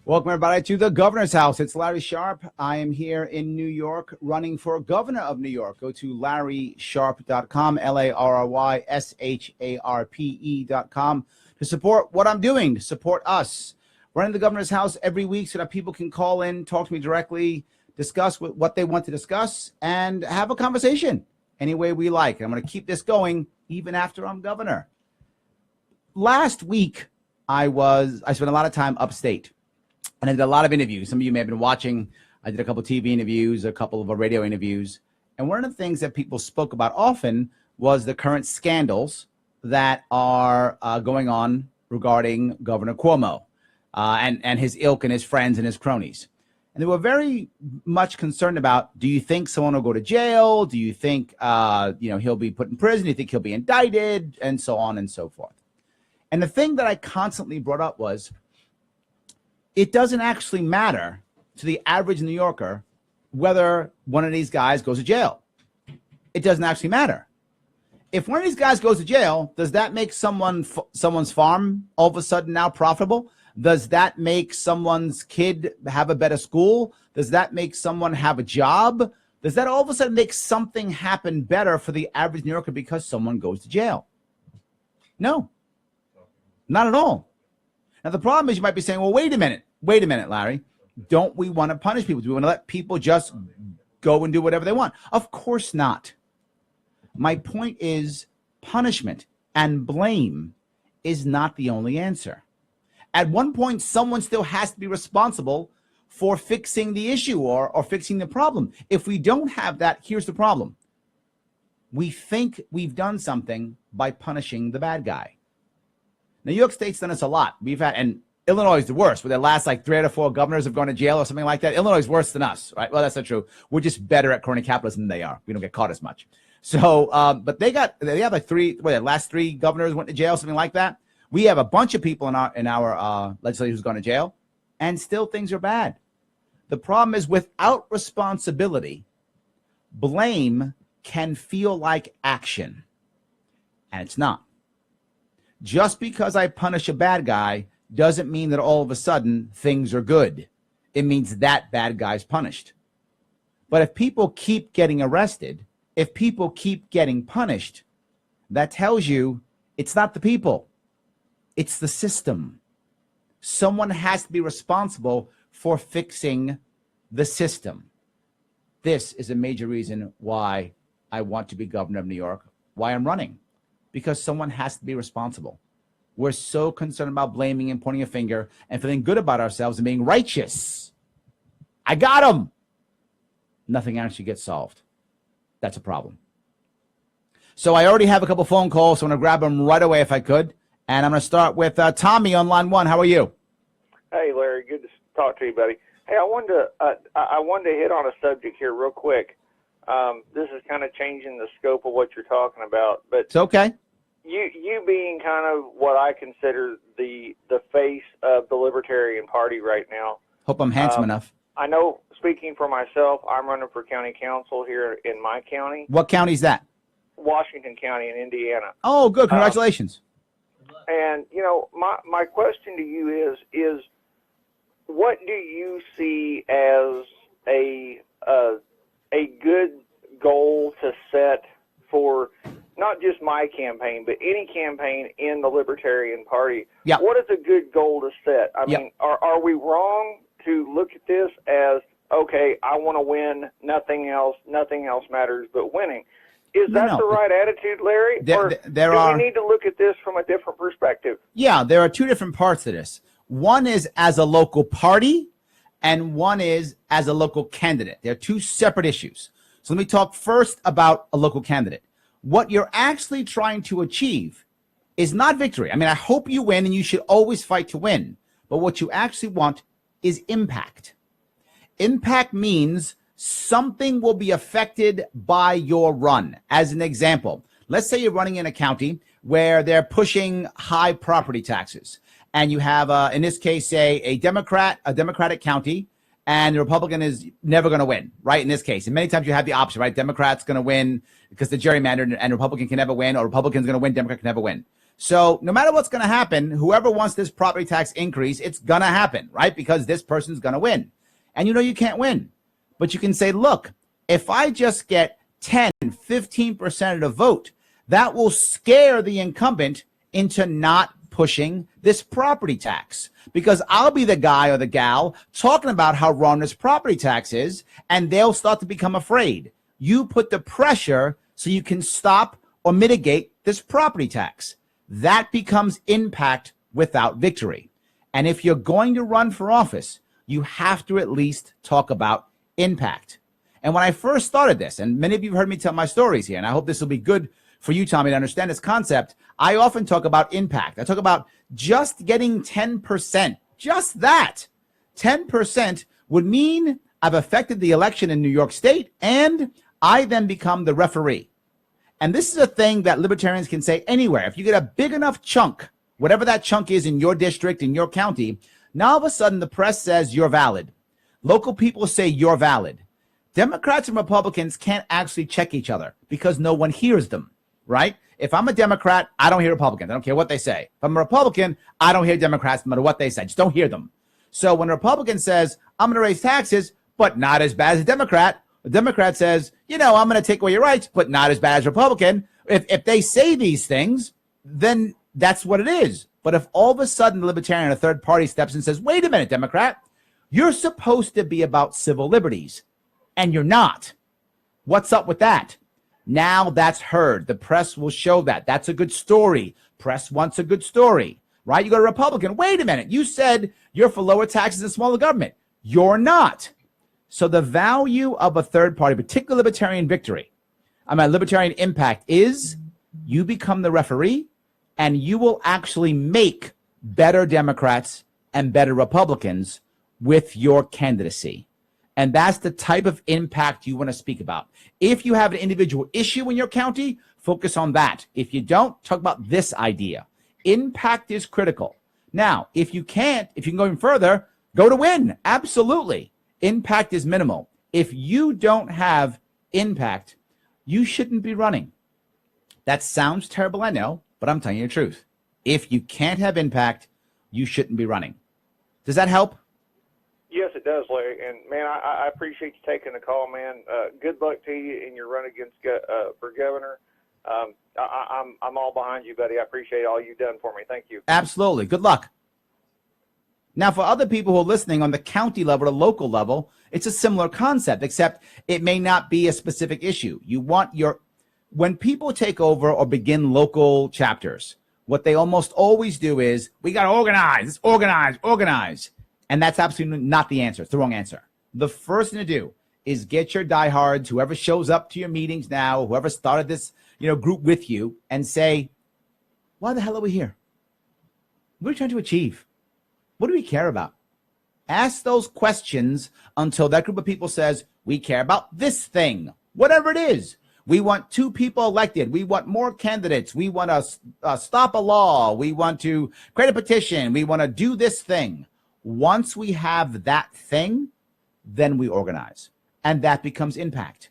Welcome, everybody, to the Governor's House. It's Larry Sharpe. I am here in New York running for Governor of New York. Go to LarrySharpe.com, LarrySharpe.com, to support what I'm doing, to support us. Running the Governor's House every week so that people can call in, talk to me directly, discuss what they want to discuss, and have a conversation any way we like. I'm going to keep this going even after I'm governor. Last week, I spent a lot of time upstate. And I did a lot of interviews. Some of you may have been watching. I did a couple of TV interviews, a couple of radio interviews. And one of the things that people spoke about often was the current scandals that are going on regarding Governor Cuomo and his ilk and his friends and his cronies. And they were very much concerned about, do you think someone will go to jail? Do you think he'll be put in prison? Do you think he'll be indicted? And so on and so forth. And the thing that I constantly brought up was, it doesn't actually matter to the average New Yorker whether one of these guys goes to jail. It doesn't actually matter. If one of these guys goes to jail, does that make someone's farm all of a sudden now profitable? Does that make someone's kid have a better school? Does that make someone have a job? Does that all of a sudden make something happen better for the average New Yorker because someone goes to jail? No, not at all. Now, the problem is you might be saying, well, wait a minute, Larry. Don't we want to punish people? Do we want to let people just go and do whatever they want? Of course not. My point is punishment and blame is not the only answer. At one point, someone still has to be responsible for fixing the issue or fixing the problem. If we don't have that, here's the problem. We think we've done something by punishing the bad guy. New York State's done this a lot. And Illinois is the worst, where the last like 3 out of 4 governors have gone to jail or something like that. Illinois is worse than us, right? Well, that's not true. We're just better at crony capitalism than they are. We don't get caught as much. So, but they have like the last 3 governors went to jail, something like that. We have a bunch of people in our legislature who's gone to jail, and still things are bad. The problem is, without responsibility, blame can feel like action, and it's not. Just because I punish a bad guy doesn't mean that all of a sudden things are good. It means that bad guy's punished. But if people keep getting arrested, if people keep getting punished, that tells you it's not the people. It's the system. Someone has to be responsible for fixing the system. This is a major reason why I want to be governor of New York, why I'm running. Because someone has to be responsible. We're so concerned about blaming and pointing a finger and feeling good about ourselves and being righteous. I got him. Nothing actually gets solved. That's a problem. So I already have a couple phone calls, so I'm going to grab them right away if I could. And I'm going to start with Tommy on line 1. How are you? Hey, Larry. Good to talk to you, buddy. Hey, I wanted to hit on a subject here real quick. This is kind of changing the scope of what you're talking about, but it's okay. You being kind of what I consider the face of the Libertarian Party right now. Hope I'm handsome enough. I know, speaking for myself, I'm running for county council here in my county. What county is that? Washington County in Indiana. Oh, good. Congratulations. And, my question to you is what do you see as a good goal to set for not just my campaign, but any campaign in the Libertarian Party? Yep. What is a good goal to set? I mean, are we wrong to look at this as, okay, I want to win, nothing else matters but winning? Is that the right attitude, Larry? Or do we need to look at this from a different perspective? Yeah, there are 2 different parts to this. One is as a local party, and one is as a local candidate. They're 2 separate issues. So let me talk first about a local candidate. What you're actually trying to achieve is not victory. I mean, I hope you win, and you should always fight to win. But what you actually want is impact. Impact means something will be affected by your run. As an example, let's say you're running in a county where they're pushing high property taxes. And you have, in this case, say a Democratic county, and the Republican is never going to win, right? In this case, and many times you have the opposite, right? Democrat's going to win because the gerrymandered, and Republican can never win, or Republican's going to win, Democrat can never win. So no matter what's going to happen, whoever wants this property tax increase, it's going to happen, right? Because this person's going to win. And you know you can't win. But you can say, look, if I just get 10, 15% of the vote, that will scare the incumbent into not pushing this property tax, because I'll be the guy or the gal talking about how wrong this property tax is, and they'll start to become afraid. You put the pressure so you can stop or mitigate this property tax. That becomes impact without victory. And if you're going to run for office, you have to at least talk about impact. And when I first started this, and many of you have heard me tell my stories here, and I hope this will be good for you, Tommy, to understand this concept, I often talk about impact. I talk about just getting 10%, just that. 10% would mean I've affected the election in New York State, and I then become the referee. And this is a thing that libertarians can say anywhere. If you get a big enough chunk, whatever that chunk is in your district, in your county, now all of a sudden the press says you're valid. Local people say you're valid. Democrats and Republicans can't actually check each other because no one hears them, right? If I'm a Democrat, I don't hear Republicans. I don't care what they say. If I'm a Republican, I don't hear Democrats no matter what they say. Just don't hear them. So when a Republican says, I'm going to raise taxes, but not as bad as a Democrat, the Democrat says, you know, I'm going to take away your rights, but not as bad as Republican. If they say these things, then that's what it is. But if all of a sudden the Libertarian, a third party, steps in and says, wait a minute, Democrat, you're supposed to be about civil liberties, and you're not. What's up with that? Now that's heard. The press will show that. That's a good story. Press wants a good story, right? You go to Republican. Wait a minute. You said you're for lower taxes and smaller government. You're not. So the value of a third party, particularly libertarian victory, libertarian impact, is you become the referee and you will actually make better Democrats and better Republicans with your candidacy. And that's the type of impact you want to speak about. If you have an individual issue in your county, focus on that. If you don't, talk about this idea. Impact is critical. Now, if you can go even further, go to win. Absolutely. Impact is minimal. If you don't have impact, you shouldn't be running. That sounds terrible, I know, but I'm telling you the truth. If you can't have impact, you shouldn't be running. Does that help? Yes, it does, Larry. And, man, I appreciate you taking the call, man. Good luck to you in your run against for governor. I'm all behind you, buddy. I appreciate all you've done for me. Thank you. Absolutely. Good luck. Now, for other people who are listening on the county level or local level, it's a similar concept, except it may not be a specific issue. When people take over or begin local chapters, what they almost always do is, we got to organize. Let's organize. And that's absolutely not the answer. It's the wrong answer. The first thing to do is get your diehards, whoever shows up to your meetings now, whoever started this, group with you, and say, why the hell are we here? What are we trying to achieve? What do we care about? Ask those questions until that group of people says, we care about this thing, whatever it is. We want 2 people elected. We want more candidates. We want to stop a law. We want to create a petition. We want to do this thing. Once we have that thing, then we organize. And that becomes impact.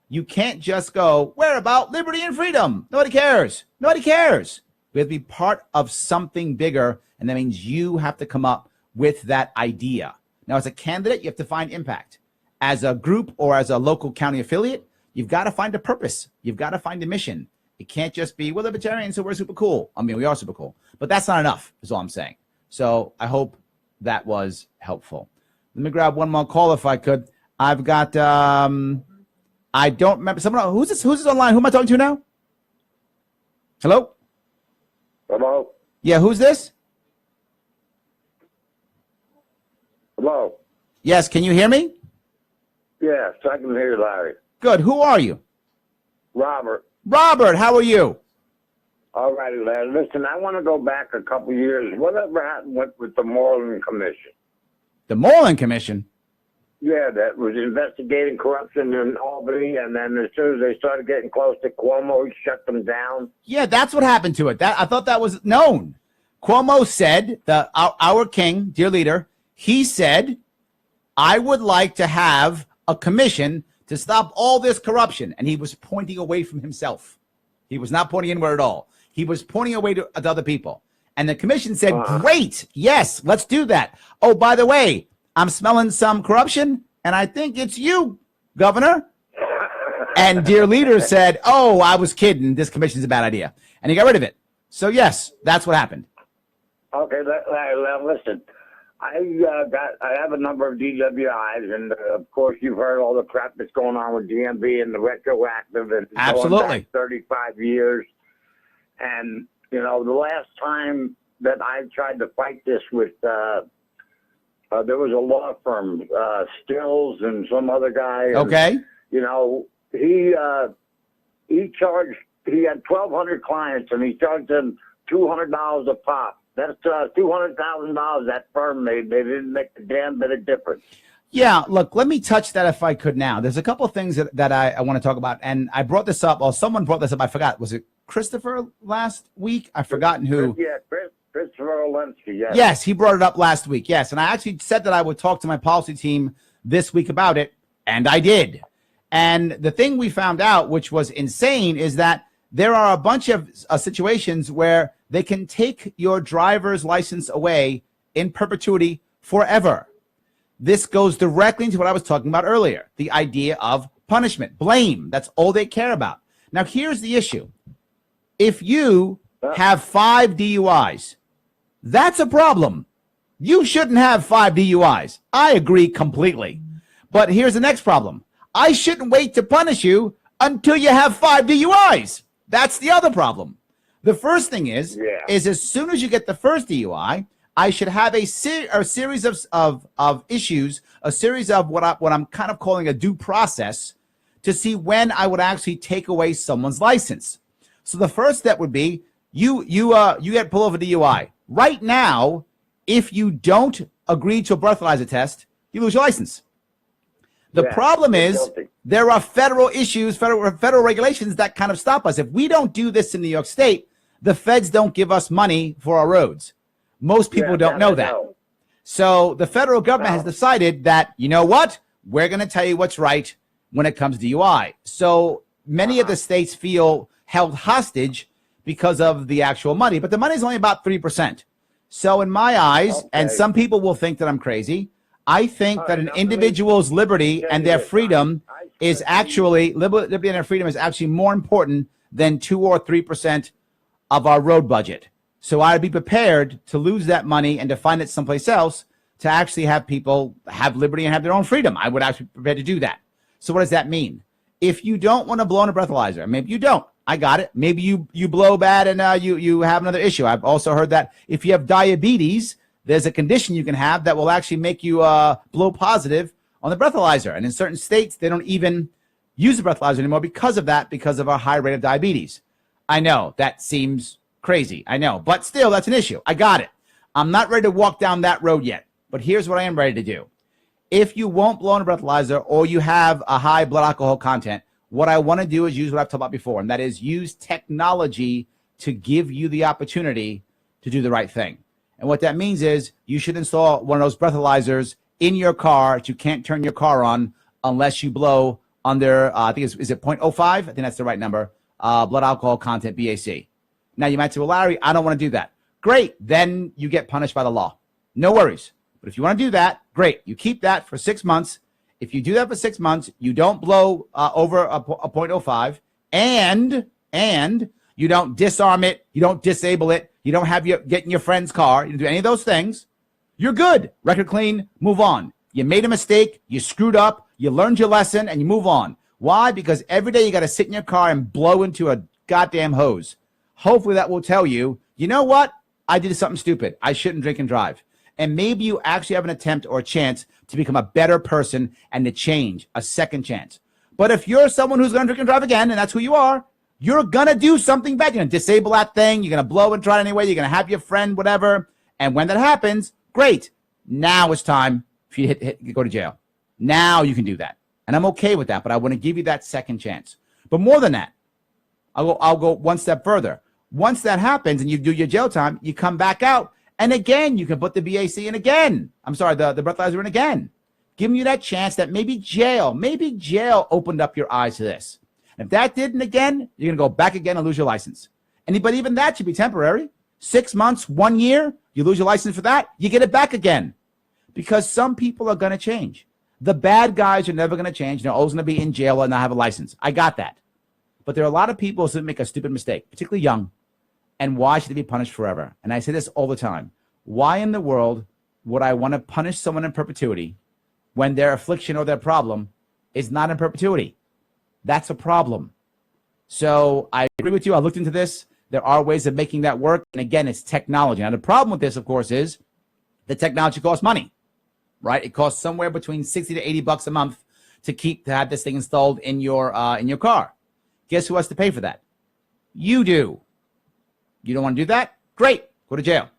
You can't just go, we're about liberty and freedom. Nobody cares. Nobody cares. We have to be part of something bigger, and that means you have to come up with that idea. Now, as a candidate, you have to find impact. As a group or as a local county affiliate, you've got to find a purpose. You've got to find a mission. It can't just be, we're libertarians, so we're super cool. I mean, we are super cool. But that's not enough, is all I'm saying. So I hope that was helpful. Let me grab one more call if I could. I've got, I don't remember. Someone, who's this online? Who am I talking to now? Hello? Hello? Yeah, who's this? Hello? Yes, can you hear me? Yes, I can hear you, Larry. Good. Who are you? Robert. Robert, how are you? All righty, Larry. Listen, I want to go back a couple years. Whatever happened with the Moreland Commission? The Moreland Commission? Yeah, that was investigating corruption in Albany, and then as soon as they started getting close to Cuomo, he shut them down. Yeah, that's what happened to it. I thought that was known. Cuomo said, our king, dear leader, he said, I would like to have a commission to stop all this corruption. And he was pointing away from himself. He was not pointing inward at all. He was pointing away to other people. And the commission said, great, yes, let's do that. Oh, by the way, I'm smelling some corruption, and I think it's you, Governor. And dear leader said, oh, I was kidding. This commission's a bad idea. And he got rid of it. So, yes, that's what happened. Okay, listen. I have a number of DWIs, and of course you've heard all the crap that's going on with DMV and the retroactive and absolutely going back 35 years. And you know, the last time that I tried to fight this with, there was a law firm, Stills and some other guy. And, okay. You know, he had 1,200 clients, and he charged them $200 a pop. That's $200,000 that firm made. They didn't make a damn bit of difference. Yeah, look, let me touch that if I could now. There's a couple of things that I want to talk about. And I brought this up, or someone brought this up, I forgot. Was it Christopher last week? I've forgotten who. Yeah, Christopher Olinsky, yes. Yes, he brought it up last week, yes. And I actually said that I would talk to my policy team this week about it, and I did. And the thing we found out, which was insane, is that there are a bunch of situations where they can take your driver's license away in perpetuity forever. This goes directly into what I was talking about earlier, the idea of punishment, blame. That's all they care about. Now, here's the issue. If you have 5 DUIs, that's a problem. You shouldn't have 5 DUIs. I agree completely. But here's the next problem. I shouldn't wait to punish you until you have 5 DUIs. That's the other problem. The first thing is as soon as you get the first DUI, I should have a series of issues, a series of what I'm kind of calling a due process to see when I would actually take away someone's license. So the first step would be you get pulled over DUI. Right now, if you don't agree to a breathalyzer test, you lose your license. The problem is there are federal issues, federal regulations that kind of stop us. If we don't do this in New York State, the feds don't give us money for our roads. Most people don't know that. So the federal government has decided that, you know what? We're going to tell you what's right when it comes to DUI. So many of the states feel held hostage because of the actual money, but the money is only about 3%. So in my eyes, and some people will think that I'm crazy, I think that an individual's liberty and their freedom is actually, liberty and their freedom is actually more important than 2 or 3% of our road budget. So I'd be prepared to lose that money and to find it someplace else to actually have people have liberty and have their own freedom. I would actually be prepared to do that. So what does that mean? If you don't want to blow on a breathalyzer, maybe you don't. I got it. Maybe you blow bad and you have another issue. I've also heard that if you have diabetes, there's a condition you can have that will actually make you blow positive on the breathalyzer. And in certain states, they don't even use the breathalyzer anymore because of that, because of our high rate of diabetes. I know that seems crazy. I know, but still, that's an issue. I got it. I'm not ready to walk down that road yet, but here's what I am ready to do. If you won't blow on a breathalyzer or you have a high blood alcohol content, what I want to do is use what I've talked about before, and that is use technology to give you the opportunity to do the right thing. And what that means is you should install one of those breathalyzers in your car that you can't turn your car on unless you blow under, I think is it 0.05? I think that's the right number, blood alcohol content, BAC. Now you might say, well, Larry, I don't want to do that. Great. Then you get punished by the law. No worries. But if you want to do that, great. You keep that for 6 months. If you do that for 6 months, you don't blow over a 0.05 and you don't disarm it. You don't disable it. You don't have you get in your friend's car. You don't do any of those things. You're good. Record clean. Move on. You made a mistake. You screwed up. You learned your lesson and you move on. Why? Because every day you got to sit in your car and blow into a goddamn hose. Hopefully that will tell you, you know what? I did something stupid. I shouldn't drink and drive. And maybe you actually have an attempt or a chance to become a better person and to change, a second chance. But if you're someone who's going to drink and drive again, and that's who you are, you're going to do something bad. You're going to disable that thing. You're going to blow and try it anyway. You're going to have your friend, whatever. And when that happens, great. Now it's time for you to go to jail. Now you can do that. And I'm okay with that, but I want to give you that second chance. But more than that, I'll go one step further. Once that happens and you do your jail time, you come back out. And again, you can put the BAC in again. I'm sorry, the breathalyzer in again. Giving you that chance that maybe jail opened up your eyes to this. And if that didn't again, you're going to go back again and lose your license. But even that should be temporary. 6 months, 1 year, you lose your license for that, you get it back again. Because some people are going to change. The bad guys are never going to change. They're always going to be in jail and not have a license. I got that. But there are a lot of people who make a stupid mistake, particularly young. And why should they be punished forever? And I say this all the time. Why in the world would I want to punish someone in perpetuity when their affliction or their problem is not in perpetuity? That's a problem. So I agree with you. I looked into this. There are ways of making that work. And again, it's technology. Now, the problem with this, of course, is the technology costs money, right? It costs somewhere between 60 to 80 bucks a month to have this thing installed in your car. Guess who has to pay for that? You do. You don't want to do that? Great. Go to jail.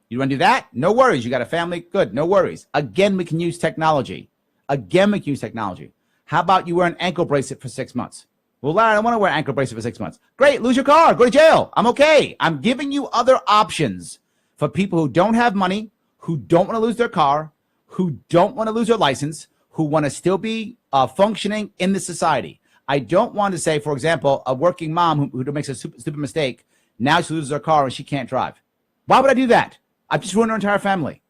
You want to do that? No worries. You got a family? Good. No worries. Again, we can use technology. How about you wear an ankle bracelet for 6 months? Well, Larry, I don't want to wear an ankle bracelet for 6 months. Great. Lose your car. Go to jail. I'm okay. I'm giving you other options for people who don't have money, who don't want to lose their car, who don't want to lose their license, who want to still be functioning in the society. I don't want to say, for example, a working mom who makes a stupid mistake, now she loses her car and she can't drive. Why would I do that? I've just ruined her entire family.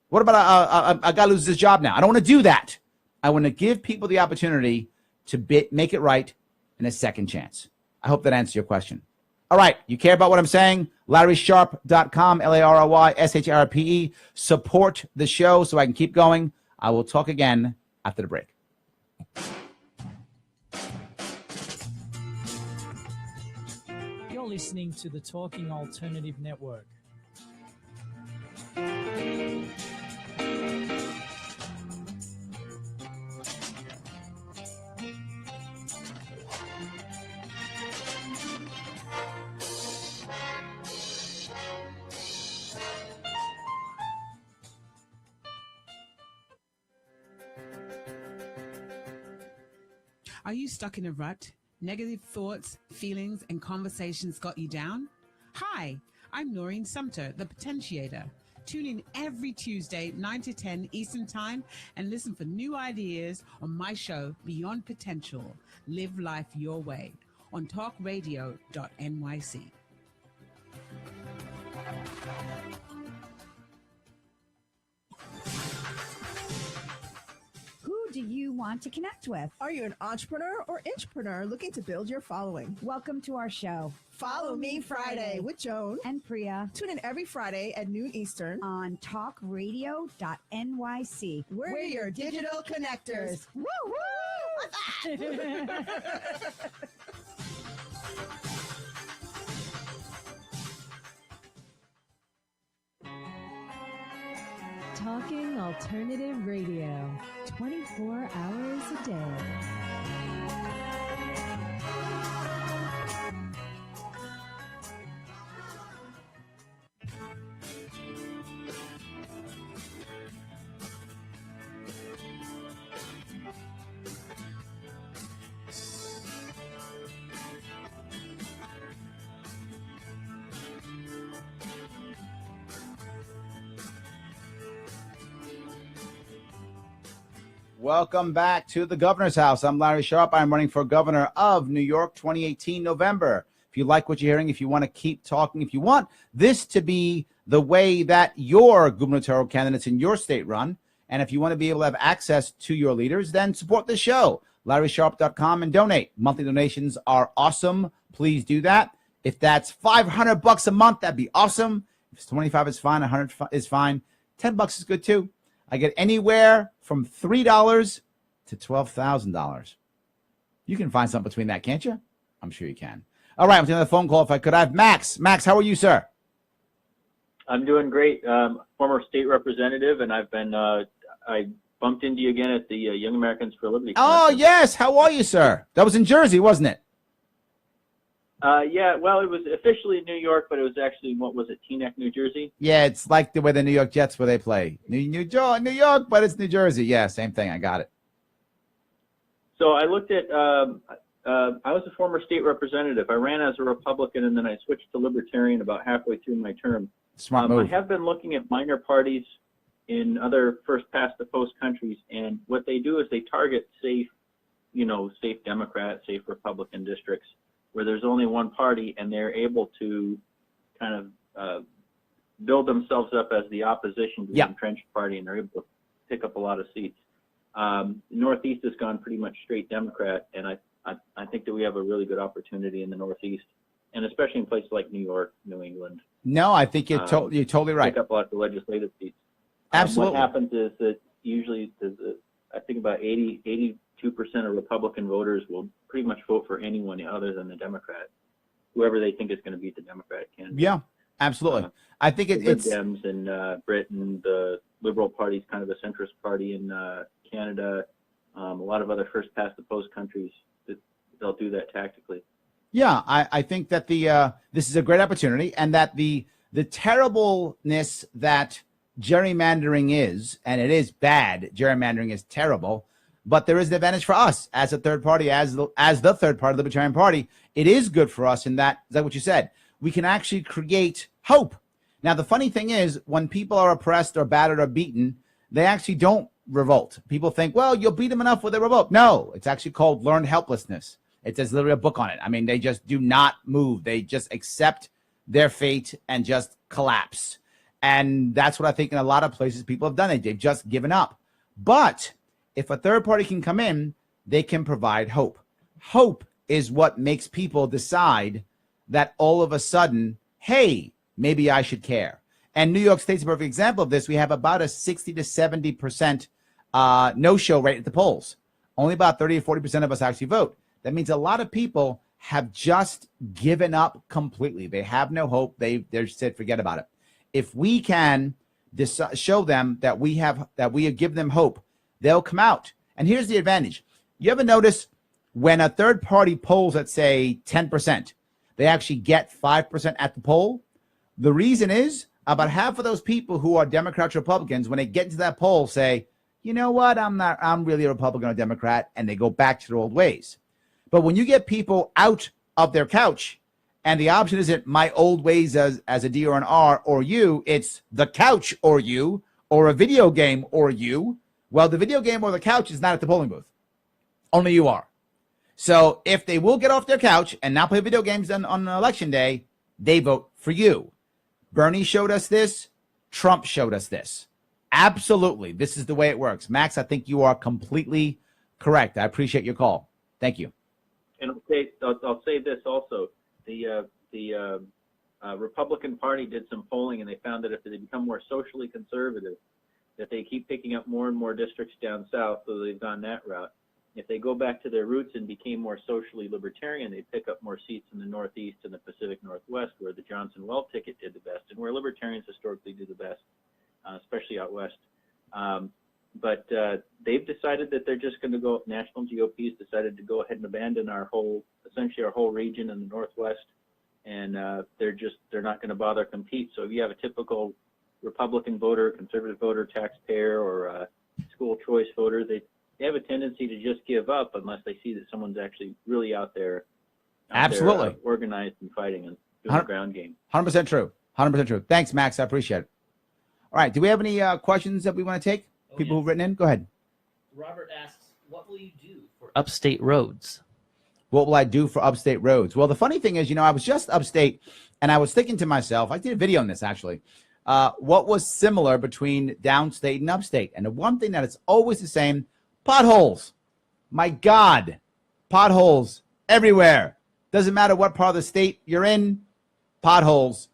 What about a guy loses his job now? I don't want to do that. I want to give people the opportunity to make it right in a second chance. I hope that answers your question. All right. You care about what I'm saying? LarrySharpe.com, LarrySharpe. Support the show so I can keep going. I will talk again after the break. You're listening to the Talking Alternative Network. Are you stuck in a rut? Negative thoughts, feelings, and conversations got you down? Hi, I'm Noreen Sumter, the Potentiator. Tune in every Tuesday, 9 to 10 Eastern Time, and listen for new ideas on my show, Beyond Potential. Live life your way on talkradio.nyc. Who do you want to connect with? Are you an entrepreneur or intrapreneur looking to build your following? Welcome to our show. Follow Me Friday with Joan and Priya. Tune in every Friday at noon Eastern on talkradio.nyc. We're your digital connectors. Woo woo! Talking Alternative Radio, 24 hours a day. Welcome back to the Governor's House. I'm Larry Sharpe. I'm running for governor of New York 2018 November. If you like what you're hearing, if you want to keep talking, if you want this to be the way that your gubernatorial candidates in your state run, and if you want to be able to have access to your leaders, then support the show. LarrySharpe.com and donate. Monthly donations are awesome. Please do that. If that's $500 a month, that'd be awesome. If it's 25, it's fine. 100 is fine. $10 is good too. I get anywhere from $3 to $12,000. You can find something between that, can't you? I'm sure you can. All right, I'm taking a phone call if I could. I have Max. Max, how are you, sir? I'm doing great. Former state representative, and I've been I bumped into you again at the Young Americans for Liberty Oh, conference. yes. How are you, sir? That was in Jersey, wasn't it? Yeah, well, it was officially New York, but it was actually, what was it, Teaneck, New Jersey? Yeah, it's like the way the New York Jets where they play. New York, but it's New Jersey. Yeah, same thing. I got it. So I looked at, I was a former state representative. I ran as a Republican, and then I switched to Libertarian about halfway through my term. Smart move. I have been looking at minor parties in other first-past-the-post countries, and what they do is they target safe Democrat, safe Republican districts. where there's only one party and they're able to kind of build themselves up as the opposition to the entrenched party, and they're able to pick up a lot of seats. Northeast has gone pretty much straight Democrat, and I think that we have a really good opportunity in the Northeast, and especially in places like New York, New England. No, I think you're totally right. Pick up lots of legislative seats. Absolutely. What happens is that usually, I think about 82% of Republican voters will pretty much vote for anyone other than the Democrat, whoever they think is going to beat the Democratic candidate. Yeah, absolutely. I think it's Dems in Britain, the Liberal Party is kind of a centrist party in Canada, a lot of other first past the post countries, they'll do that tactically. Yeah, I think that this is a great opportunity, and that the terribleness that gerrymandering is, and it is bad, gerrymandering is terrible, but there is an advantage for us as a third party, as the third party, the Libertarian Party. It is good for us in that, is that what you said? We can actually create hope. Now, the funny thing is, when people are oppressed or battered or beaten, they actually don't revolt. People think, well, you'll beat them enough with a revolt. No, it's actually called learned helplessness. There's literally a book on it. I mean, they just do not move. They just accept their fate and just collapse. And that's what I think in a lot of places people have done. They've just given up. But if a third party can come in, they can provide hope. Hope is what makes people decide that all of a sudden, hey, maybe I should care. And New York State's a perfect example of this. We have about a 60 to 70% no-show rate at the polls. Only about 30 to 40% of us actually vote. That means a lot of people have just given up completely. They have no hope. They're said, forget about it. If we can show them that we give them hope, they'll come out. And here's the advantage. You ever notice when a third party polls at, say, 10%, they actually get 5% at the poll? The reason is about half of those people who are Democrats, Republicans, when they get into that poll, say, you know what, I'm really a Republican or Democrat, and they go back to their old ways. But when you get people out of their couch, and the option isn't my old ways as a D or an R or you, it's the couch or you, or a video game or you. Well, the video game or the couch is not at the polling booth. Only you are. So if they will get off their couch and not play video games on election day, they vote for you. Bernie showed us this. Trump showed us this. Absolutely. This is the way it works. Max, I think you are completely correct. I appreciate your call. Thank you. And I'll say this also. The Republican Party did some polling, and they found that if they become more socially conservative, that they keep picking up more and more districts down south, so they've gone that route. If they go back to their roots and became more socially libertarian, they pick up more seats in the Northeast and the Pacific Northwest, where the Johnson-Weld ticket did the best, and where libertarians historically do the best, especially out west. But they've decided that they're just going to go. National GOP has decided to go ahead and abandon essentially our whole region in the Northwest, and they're not going to bother compete. So if you have a typical Republican voter, conservative voter, taxpayer, or school choice voter, they have a tendency to just give up unless they see that someone's actually really out there, Absolutely organized and fighting and doing the ground game. 100% true. 100% true. Thanks, Max. I appreciate it. All right. Do we have any questions that we want to take? People who've written in? Go ahead. Robert asks, what will you do for upstate roads? What will I do for upstate roads? Well, the funny thing is, I was just upstate, and I was thinking to myself, I did a video on this actually, what was similar between downstate and upstate. And the one thing that is always the same, potholes. My God, potholes everywhere. Doesn't matter what part of the state you're in, potholes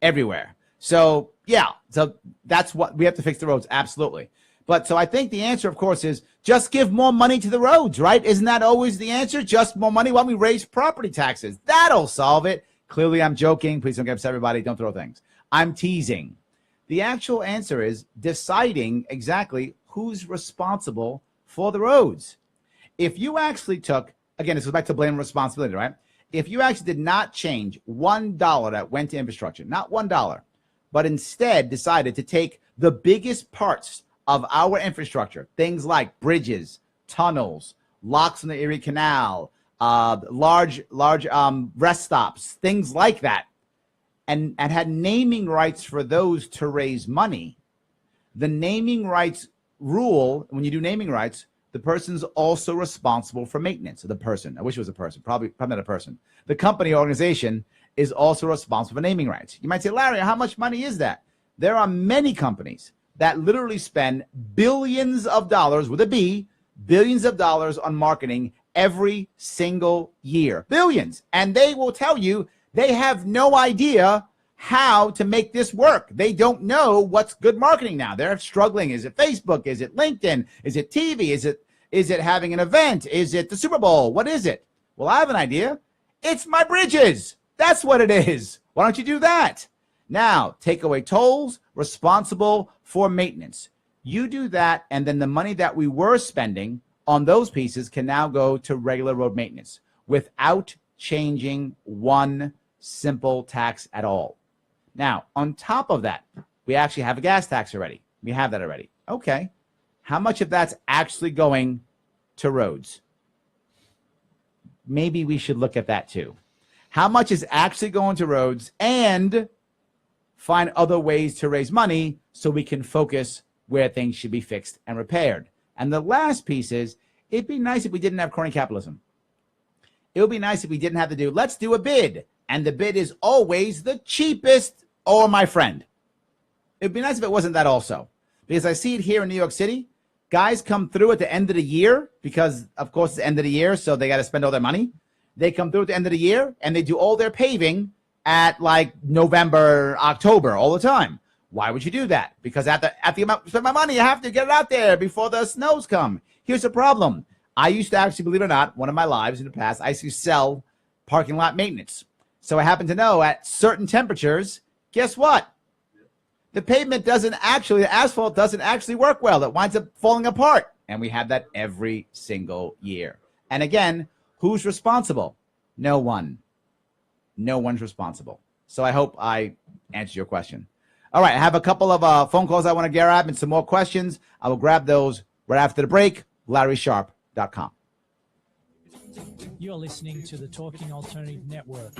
everywhere. So yeah, so that's what we have to fix the roads. Absolutely. But so I think the answer, of course, is just give more money to the roads, right? Isn't that always the answer? Just more money? Why don't we raise property taxes? That'll solve it. Clearly, I'm joking. Please don't get upset, everybody. Don't throw things. I'm teasing. The actual answer is deciding exactly who's responsible for the roads. If you actually took, again, this goes back to blame and responsibility, right? If you actually did not change $1 that went to infrastructure, not $1, but instead decided to take the biggest parts of our infrastructure, things like bridges, tunnels, locks in the Erie Canal, large rest stops, things like that, and had naming rights for those to raise money, the naming rights rule, when you do naming rights, the person's also responsible for maintenance. The person, I wish it was a person, probably not a person. The company or organization is also responsible for naming rights. You might say, Larry, how much money is that? There are many companies that literally spend billions of dollars with a B, billions of dollars on marketing every single year. Billions. And they will tell you they have no idea how to make this work. They don't know what's good marketing now. They're struggling. Is it Facebook? Is it LinkedIn? Is it TV? Is it having an event? Is it the Super Bowl? What is it? Well, I have an idea. It's my bridges. That's what it is. Why don't you do that? Now, take away tolls, responsible for maintenance. You do that, and then the money that we were spending on those pieces can now go to regular road maintenance without changing one simple tax at all. Now, on top of that, we actually have a gas tax already. We have that already. Okay. How much of that's actually going to roads? Maybe we should look at that too. How much is actually going to roads, and find other ways to raise money so we can focus where things should be fixed and repaired. And the last piece is, it'd be nice if we didn't have crony capitalism. It would be nice if we didn't have to do, let's do a bid. And the bid is always the cheapest, or my friend. It'd be nice if it wasn't that also. Because I see it here in New York City. Guys come through at the end of the year because, of course, it's the end of the year, so they got to spend all their money. They come through at the end of the year, and they do all their paving at like November, October, all the time. Why would you do that? Because at the amount spend my money, I have to get it out there before the snows come. Here's the problem. I used to actually, believe it or not, one of my lives in the past, I used to sell parking lot maintenance. So I happen to know at certain temperatures, guess what? The pavement doesn't actually, the asphalt doesn't actually work well. It winds up falling apart. And we have that every single year. And again, who's responsible? No one. No one's responsible. So I hope I answered your question. All right, I have a couple of phone calls I want to grab and some more questions. I will grab those right after the break. LarrySharpe.com. You're listening to the Talking Alternative Network.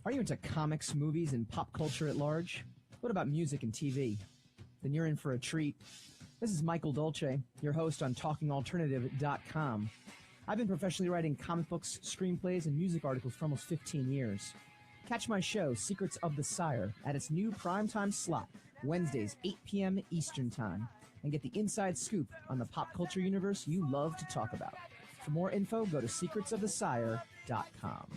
Are you into comics, movies, and pop culture at large? What about music and TV? Then you're in for a treat. This is Michael Dolce, your host on TalkingAlternative.com. I've been professionally writing comic books, screenplays, and music articles for almost 15 years. Catch my show, Secrets of the Sire, at its new primetime slot, Wednesdays, 8 p.m. Eastern Time, and get the inside scoop on the pop culture universe you love to talk about. For more info, go to secretsofthesire.com.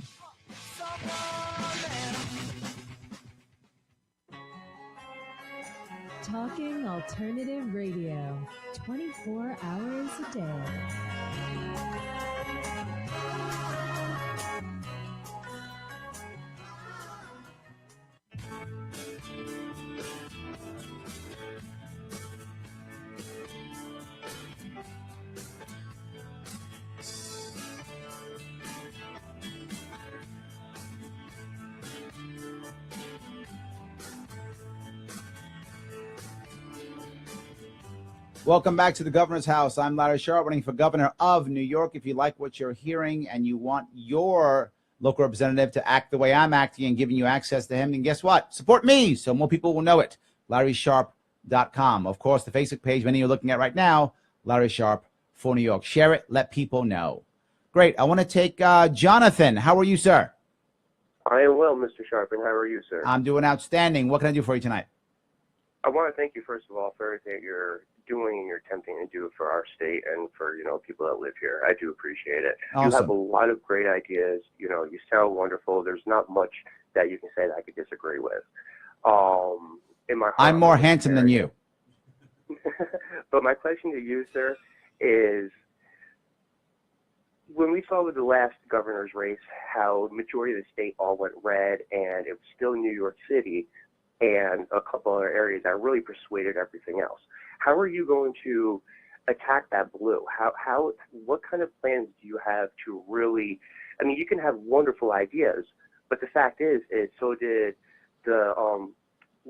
Talking Alternative Radio, 24 hours a day. Welcome back to the Governor's House. I'm Larry Sharpe, running for Governor of New York. If you like what you're hearing and you want your local representative to act the way I'm acting and giving you access to him, then guess what? Support me so more people will know it. LarrySharpe.com. Of course, the Facebook page many are looking at right now, Larry Sharpe for New York. Share it. Let people know. Great. I want to take Jonathan. How are you, sir? I am well, Mr. Sharpe, and how are you, sir? I'm doing outstanding. What can I do for you tonight? I want to thank you, first of all, for everything you're doing and you're attempting to do for our state and for, people that live here. I do appreciate it. Awesome. You have a lot of great ideas. You sound wonderful. There's not much that you can say that I could disagree with. In my heart, I'm more handsome than you. But my question to you, sir, is when we saw with the last governor's race how the majority of the state all went red and it was still New York City and a couple other areas that really persuaded everything else. How are you going to attack that blue? What kind of plans do you have to really, you can have wonderful ideas, but the fact is so did the,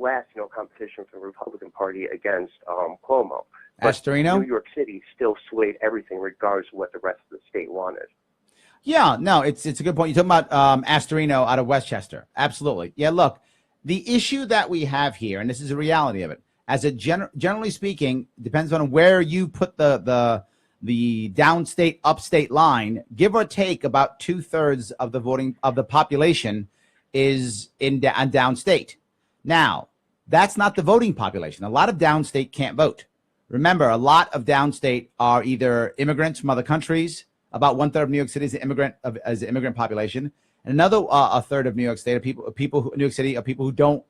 last, competition from the Republican Party against Cuomo. But Astorino? New York City still swayed everything regardless of what the rest of the state wanted. Yeah, no, it's a good point. You're talking about Astorino out of Westchester. Absolutely. Yeah, look, the issue that we have here, and this is a reality of it, as a generally speaking, depends on where you put the downstate upstate line, give or take about 2/3 of the voting of the population is in downstate. Now, that's not the voting population. A lot of downstate can't vote. Remember, a lot of downstate are either immigrants from other countries. About 1/3 of New York City is an immigrant population, and another a third of New York State are New York City are people who don't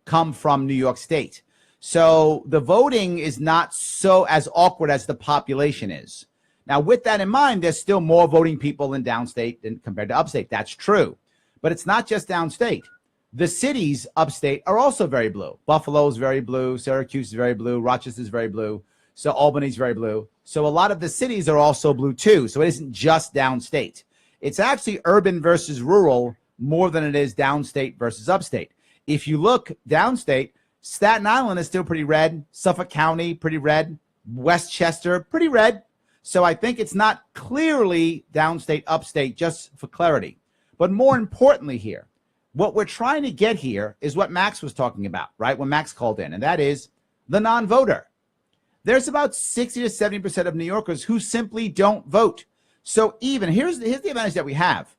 come from New York State. So the voting is not so as awkward as the population is. Now, with that in mind, there's still more voting people in downstate than compared to upstate. That's true, but it's not just downstate. The cities upstate are also very blue. Buffalo's very blue. Syracuse is very blue. Rochester's very blue. So Albany's very blue. So a lot of the cities are also blue too. So it isn't just downstate. It's actually urban versus rural more than it is downstate versus upstate. If you look downstate, Staten Island is still pretty red. Suffolk County, pretty red. Westchester, pretty red. So I think it's not clearly downstate, upstate, just for clarity. But more importantly here, what we're trying to get here is what Max was talking about, right? When Max called in, and that is the non-voter. There's about 60 to 70% of New Yorkers who simply don't vote. So even here's the advantage that we have.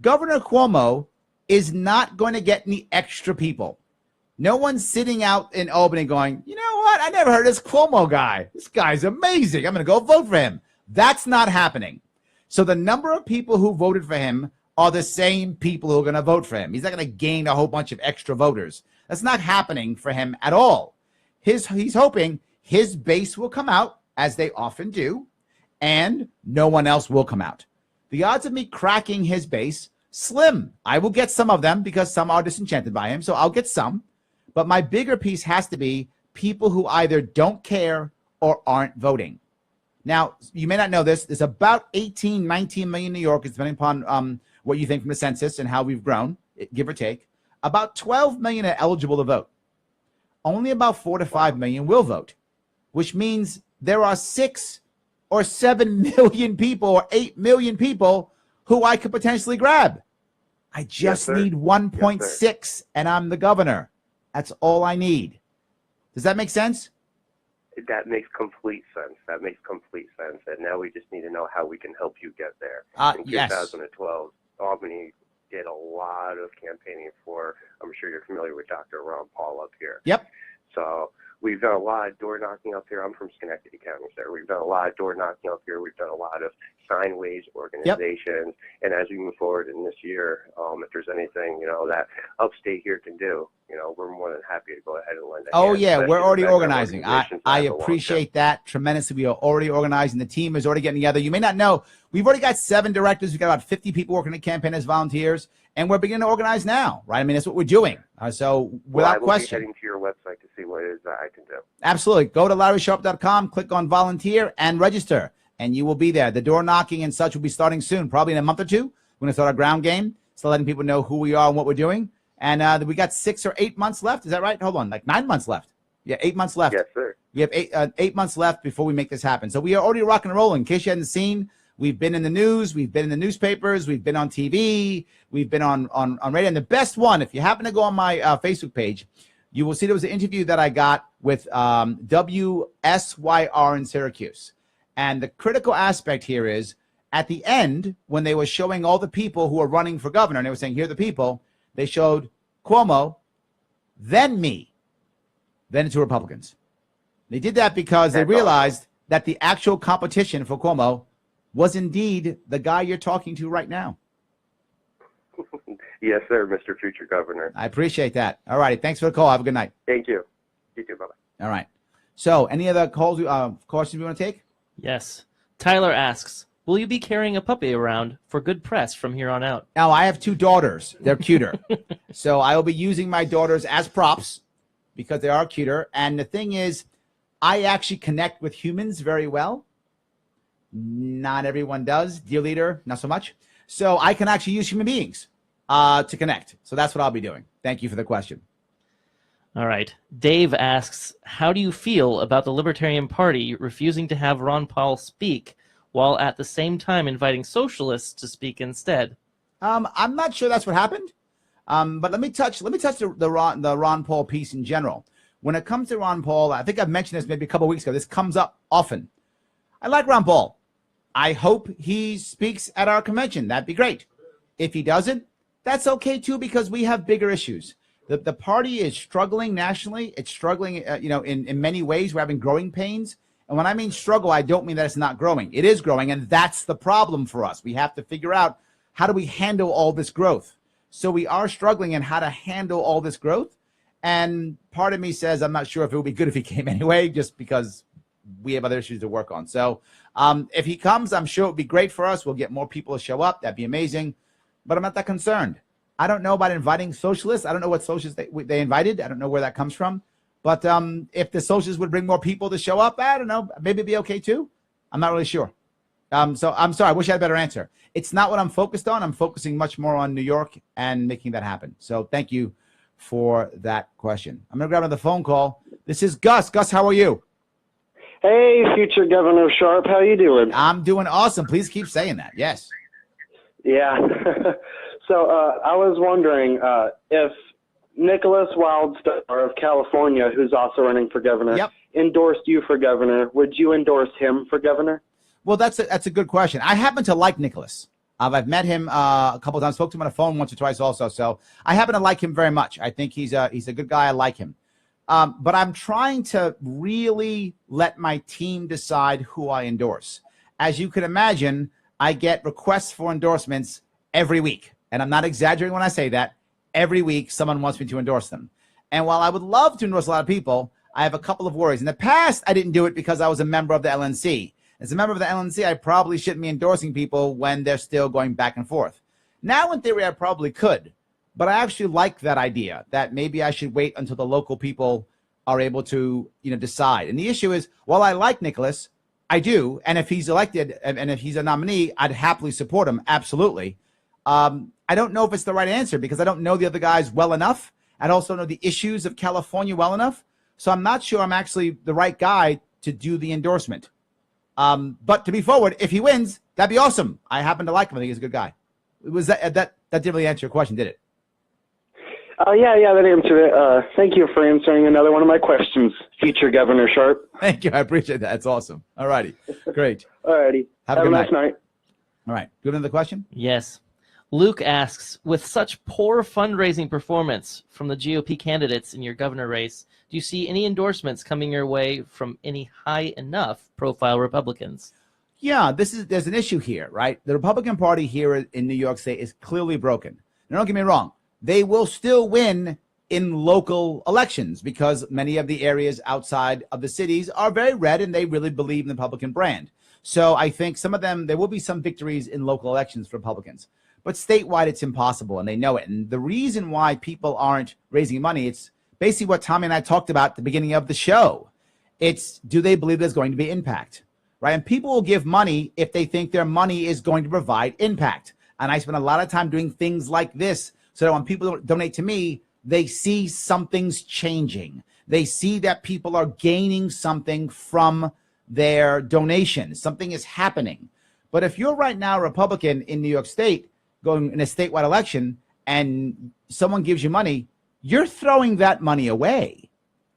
Governor Cuomo is not going to get any extra people. No one's sitting out in Albany going, you know what? I never heard of this Cuomo guy. This guy's amazing. I'm going to go vote for him. That's not happening. So the number of people who voted for him are the same people who are going to vote for him. He's not going to gain a whole bunch of extra voters. That's not happening for him at all. He's hoping his base will come out, as they often do, and no one else will come out. The odds of me cracking his base, slim. I will get some of them because some are disenchanted by him, so I'll get some. But my bigger piece has to be people who either don't care or aren't voting. Now, you may not know this. There's about 18, 19 million New Yorkers, depending upon what you think from the census and how we've grown, give or take. About 12 million are eligible to vote. Only about 4 to 5 million will vote, which means there are 6 or 7 million people or 8 million people who I could potentially grab. I just need 1.6 and I'm the governor. That's all I need. Does that make sense? That makes complete sense. And now we just need to know how we can help you get there. In 2012, Albany did a lot of campaigning for, I'm sure you're familiar with Dr. Ron Paul up here. Yep. So we've done a lot of door knocking up here. I'm from Schenectady County, sir. We've done a lot of door knocking up here. We've done a lot of signways organizations. Yep. And as we move forward in this year, if there's anything, that upstate here can do, we're more than happy to go ahead and lend a hand. Oh, yeah, we're already organizing. I appreciate that tremendously. We are already organizing. The team is already getting together. You may not know, we've already got 7 directors. We've got about 50 people working the campaign as volunteers, and we're beginning to organize now, right? I mean, that's what we're doing. So without question. I will be heading to your website to see what it is that I can do. Absolutely. Go to LarrySharpe.com, click on volunteer, and register, and you will be there. The door knocking and such will be starting soon, probably in a month or two. We're going to start our ground game, so letting people know who we are and what we're doing. And we got 6 or 8 months left. Is that right? Hold on, like 9 months left. Yeah, 8 months left. Yes, sir. We have 8 months left before we make this happen. So we are already rocking and rolling. In case you hadn't seen, we've been in the news, we've been in the newspapers, we've been on TV, we've been on radio. And the best one, if you happen to go on my Facebook page, you will see there was an interview that I got with WSYR in Syracuse. And the critical aspect here is, at the end, when they were showing all the people who are running for governor, and they were saying, here are the people, they showed Cuomo, then me, then two Republicans. They did that because they realized that the actual competition for Cuomo was indeed the guy you're talking to right now. Yes, sir, Mr. Future Governor. I appreciate that. All righty. Thanks for the call. Have a good night. Thank you. You too. Bye-bye. All right. So any other calls, questions we want to take? Yes. Tyler asks, will you be carrying a puppy around for good press from here on out? Now, I have 2 daughters. They're cuter. So I will be using my daughters as props because they are cuter. And the thing is, I actually connect with humans very well. Not everyone does. Dear leader, not so much. So I can actually use human beings to connect. So that's what I'll be doing. Thank you for the question. All right. Dave asks, how do you feel about the Libertarian Party refusing to have Ron Paul speak while at the same time inviting socialists to speak instead? I'm not sure that's what happened. But let me touch the Ron Paul piece in general. When it comes to Ron Paul, I think I've mentioned this maybe a couple of weeks ago. This comes up often. I like Ron Paul. I hope he speaks at our convention. That'd be great. If he doesn't, that's okay too, because we have bigger issues. The party is struggling nationally. It's struggling, in many ways. We're having growing pains. And when I mean struggle, I don't mean that it's not growing. It is growing, and that's the problem for us. We have to figure out, how do we handle all this growth? So we are struggling in how to handle all this growth. And part of me says, I'm not sure if it would be good if he came anyway, just because we have other issues to work on. So if he comes, I'm sure it would be great for us. We'll get more people to show up. That'd be amazing. But I'm not that concerned. I don't know about inviting socialists. I don't know what socialists they invited. I don't know where that comes from. But if the socialists would bring more people to show up, I don't know. Maybe it'd be okay too. I'm not really sure. So I'm sorry. I wish I had a better answer. It's not what I'm focused on. I'm focusing much more on New York and making that happen. So thank you for that question. I'm going to grab another phone call. This is Gus. Gus, how are you? Hey, future Governor Sharpe. How you doing? I'm doing awesome. Please keep saying that. Yes. Yeah. So I was wondering if Nicholas Wildstar of California, who's also running for governor, endorsed you for governor, would you endorse him for governor? Well, that's a good question. I happen to like Nicholas. I've met him a couple of times, spoke to him on the phone once or twice also. So I happen to like him very much. I think he's a good guy. I like him. But I'm trying to really let my team decide who I endorse. As you can imagine, I get requests for endorsements every week. And I'm not exaggerating when I say that. Every week, someone wants me to endorse them. And while I would love to endorse a lot of people, I have a couple of worries. In the past, I didn't do it because I was a member of the LNC. As a member of the LNC, I probably shouldn't be endorsing people when they're still going back and forth. Now, in theory, I probably could. But I actually like that idea, that maybe I should wait until the local people are able to, decide. And the issue is, while I like Nicholas, I do. And if he's elected and if he's a nominee, I'd happily support him. Absolutely. I don't know if it's the right answer because I don't know the other guys well enough. I also know the issues of California well enough. So I'm not sure I'm actually the right guy to do the endorsement. But to be forward, if he wins, that'd be awesome. I happen to like him. I think he's a good guy. Was that didn't really answer your question, did it? Yeah, that answered it. Thank you for answering another one of my questions, future Governor Sharpe. Thank you. I appreciate that. That's awesome. All righty. Great. All righty. Have a good nice night. All right. Good another question? Yes. Luke asks, with such poor fundraising performance from the GOP candidates in your governor race, do you see any endorsements coming your way from any high enough profile Republicans? Yeah, there's an issue here, right? The Republican Party here in New York State is clearly broken. Now, don't get me wrong. They will still win in local elections because many of the areas outside of the cities are very red and they really believe in the Republican brand. So I think some of them, there will be some victories in local elections for Republicans. But statewide, it's impossible, and they know it. And the reason why people aren't raising money, it's basically what Tommy and I talked about at the beginning of the show. It's, do they believe there's going to be impact, right? And people will give money if they think their money is going to provide impact. And I spend a lot of time doing things like this so that when people donate to me, they see something's changing. They see that people are gaining something from their donation. Something is happening. But if you're right now a Republican in New York State, going in a statewide election and someone gives you money, you're throwing that money away.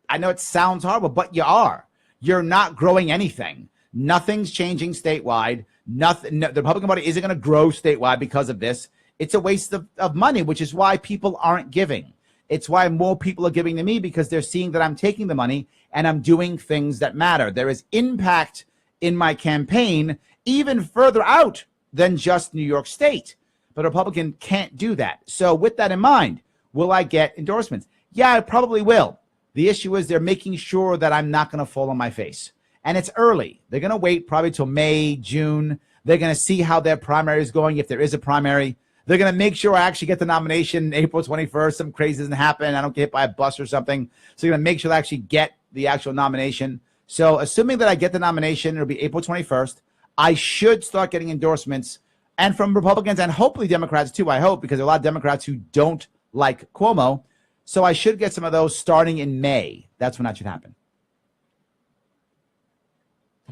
I know it sounds horrible, but you are. You're not growing anything. Nothing's changing statewide. Nothing. The Republican Party isn't going to grow statewide because of this. It's a waste of money, which is why people aren't giving. It's why more people are giving to me because they're seeing that I'm taking the money and I'm doing things that matter. There is impact in my campaign even further out than just New York State. But a Republican can't do that. So with that in mind, will I get endorsements? Yeah, I probably will. The issue is they're making sure that I'm not going to fall on my face. And it's early. They're going to wait probably till May, June. They're going to see how their primary is going, if there is a primary. They're going to make sure I actually get the nomination April 21st. Some crazy doesn't happen. I don't get hit by a bus or something. So they're going to make sure I actually get the actual nomination. So assuming that I get the nomination, it'll be April 21st. I should start getting endorsements, and from Republicans and hopefully Democrats too, I hope, because there are a lot of Democrats who don't like Cuomo. So I should get some of those starting in May. That's when that should happen.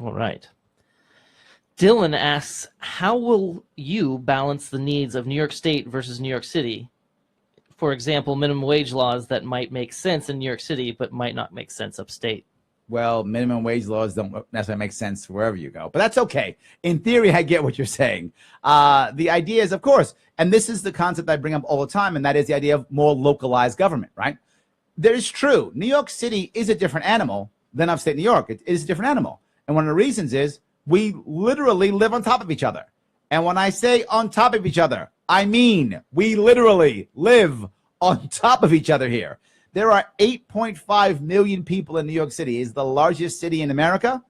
All right. Dylan asks, how will you balance the needs of New York State versus New York City? For example, minimum wage laws that might make sense in New York City but might not make sense upstate. Well, minimum wage laws don't necessarily make sense wherever you go, but that's okay. In theory, I get what you're saying. The idea is, of course, and this is the concept I bring up all the time, and that is the idea of more localized government, right? That is true. New York City is a different animal than upstate New York. It is a different animal. And one of the reasons is we literally live on top of each other. And when I say on top of each other, I mean we literally live on top of each other here. There are 8.5 million people in New York City. It's the largest city in America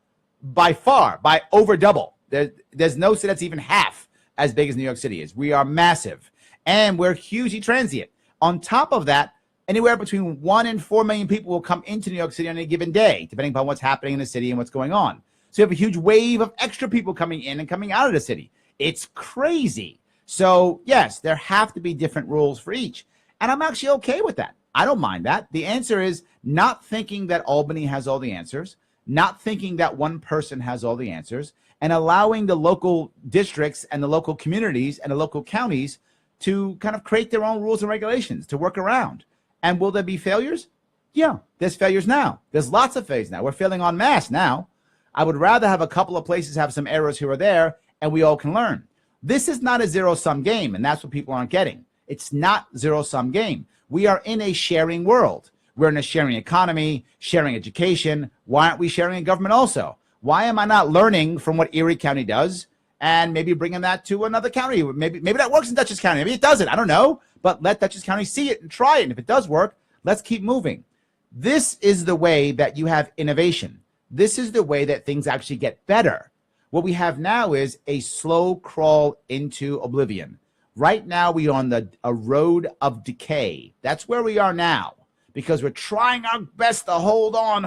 by far, by over double. There's no city that's even half as big as New York City is. We are massive, and we're hugely transient. On top of that, anywhere between 1 and 4 million people will come into New York City on any given day, depending upon what's happening in the city and what's going on. So you have a huge wave of extra people coming in and coming out of the city. It's crazy. So yes, there have to be different rules for each. And I'm actually okay with that. I don't mind that. The answer is not thinking that Albany has all the answers, not thinking that one person has all the answers, and allowing the local districts and the local communities and the local counties to kind of create their own rules and regulations to work around. And will there be failures? Yeah, there's failures now. There's lots of failures now. We're failing en masse now. I would rather have a couple of places have some errors here or there, and we all can learn. This is not a zero-sum game, and that's what people aren't getting. It's not zero-sum game. We are in a sharing world. We're in a sharing economy, sharing education. Why aren't we sharing in government also? Why am I not learning from what Erie County does and maybe bringing that to another county? Maybe that works in Dutchess County. Maybe it doesn't. I don't know. But let Dutchess County see it and try it. And if it does work, let's keep moving. This is the way that you have innovation. This is the way that things actually get better. What we have now is a slow crawl into oblivion. Right now, we are on a road of decay. That's where we are now, because we're trying our best to hold on.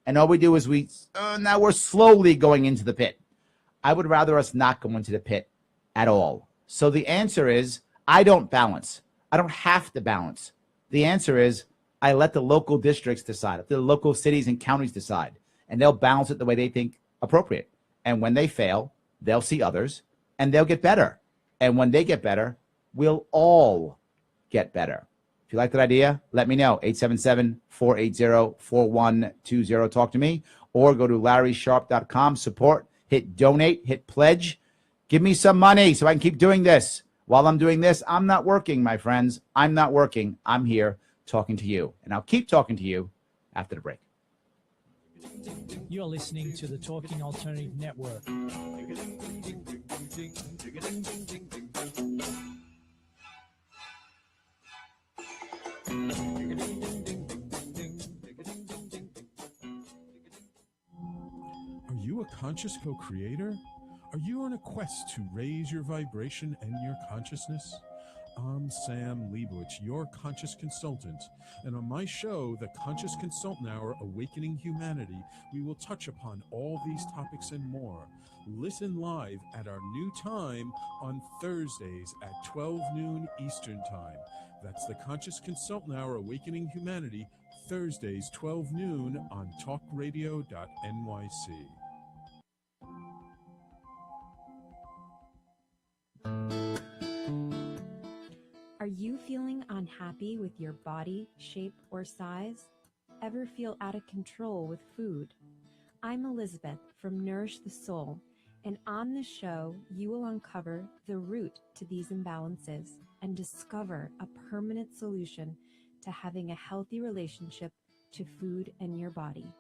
And all we do is now we're slowly going into the pit. I would rather us not go into the pit at all. So the answer is, I don't balance. I don't have to balance. The answer is, I let the local districts decide, let the local cities and counties decide, and they'll balance it the way they think appropriate. And when they fail, they'll see others, and they'll get better. And when they get better, we'll all get better. If you like that idea, let me know. 877-480-4120. Talk to me. Or go to LarrySharpe.com. Support. Hit donate. Hit pledge. Give me some money so I can keep doing this. While I'm doing this, I'm not working, my friends. I'm not working. I'm here talking to you. And I'll keep talking to you after the break. You're listening to the Talking Alternative Network. Are you a conscious co-creator? Are you on a quest to raise your vibration and your consciousness? I'm Sam Leibowitz, your conscious consultant, and on my show, The Conscious Consultant Hour, Awakening Humanity, we will touch upon all these topics and more. Listen live at our new time on Thursdays at 12 noon Eastern Time. That's The Conscious Consultant Hour, Awakening Humanity, Thursdays 12 noon on talkradio.nyc. Are you feeling unhappy with your body, shape, or size? Ever feel out of control with food? I'm Elizabeth from Nourish the Soul, and on this show, you will uncover the root to these imbalances and discover a permanent solution to having a healthy relationship to food and your body.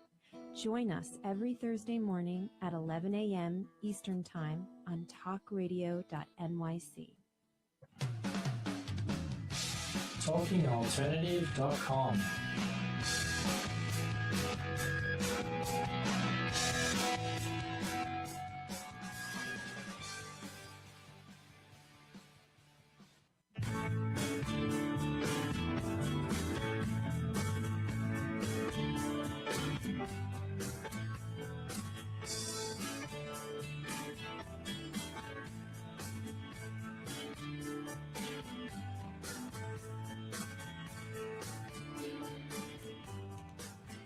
Join us every Thursday morning at 11 a.m. Eastern Time on talkradio.nyc. TalkingAlternative.com.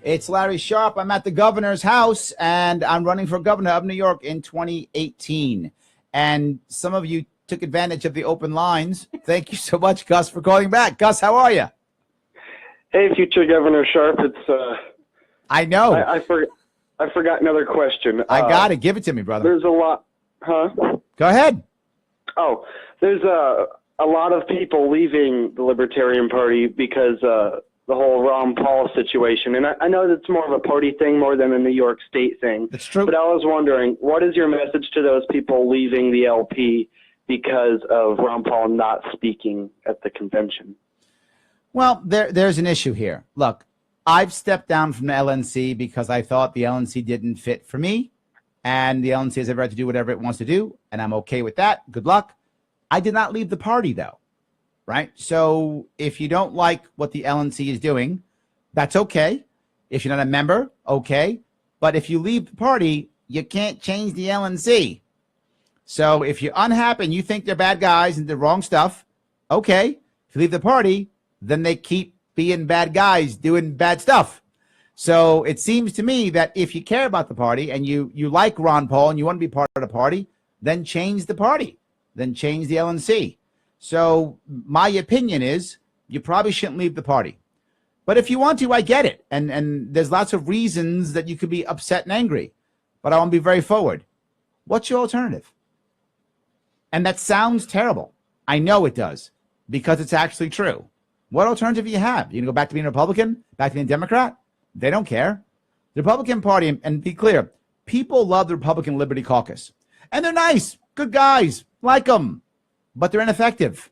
It's Larry Sharpe. I'm at the governor's house, and I'm running for governor of New York in 2018. And some of you took advantage of the open lines. Thank you so much, Gus, for calling back. Gus, how are you? Hey, future Governor Sharpe. It's I know. I forgot another question. I got it. Give it to me, brother. There's a lot. Huh? Go ahead. Oh, there's a lot of people leaving the Libertarian Party because the whole Ron Paul situation. And I know that's more of a party thing more than a New York State thing. That's true. But I was wondering, what is your message to those people leaving the LP because of Ron Paul not speaking at the convention? Well, there's an issue here. Look, I've stepped down from the LNC because I thought the LNC didn't fit for me. And the LNC has every right to do whatever it wants to do. And I'm okay with that. Good luck. I did not leave the party, though. Right? So if you don't like what the LNC is doing, that's okay. If you're not a member, okay. But if you leave the party, you can't change the LNC. So if you're unhappy and you think they're bad guys and the wrong stuff, okay. If you leave the party, then they keep being bad guys doing bad stuff. So it seems to me that if you care about the party and you like Ron Paul and you want to be part of the party, then change the party. Then change the LNC. So my opinion is you probably shouldn't leave the party. But if you want to, I get it. And there's lots of reasons that you could be upset and angry. But I want to be very forward. What's your alternative? And that sounds terrible. I know it does because it's actually true. What alternative do you have? You going to go back to being a Republican? Back to being a Democrat? They don't care. The Republican Party, and be clear, people love the Republican Liberty Caucus. And they're nice, good guys, like them. But they're ineffective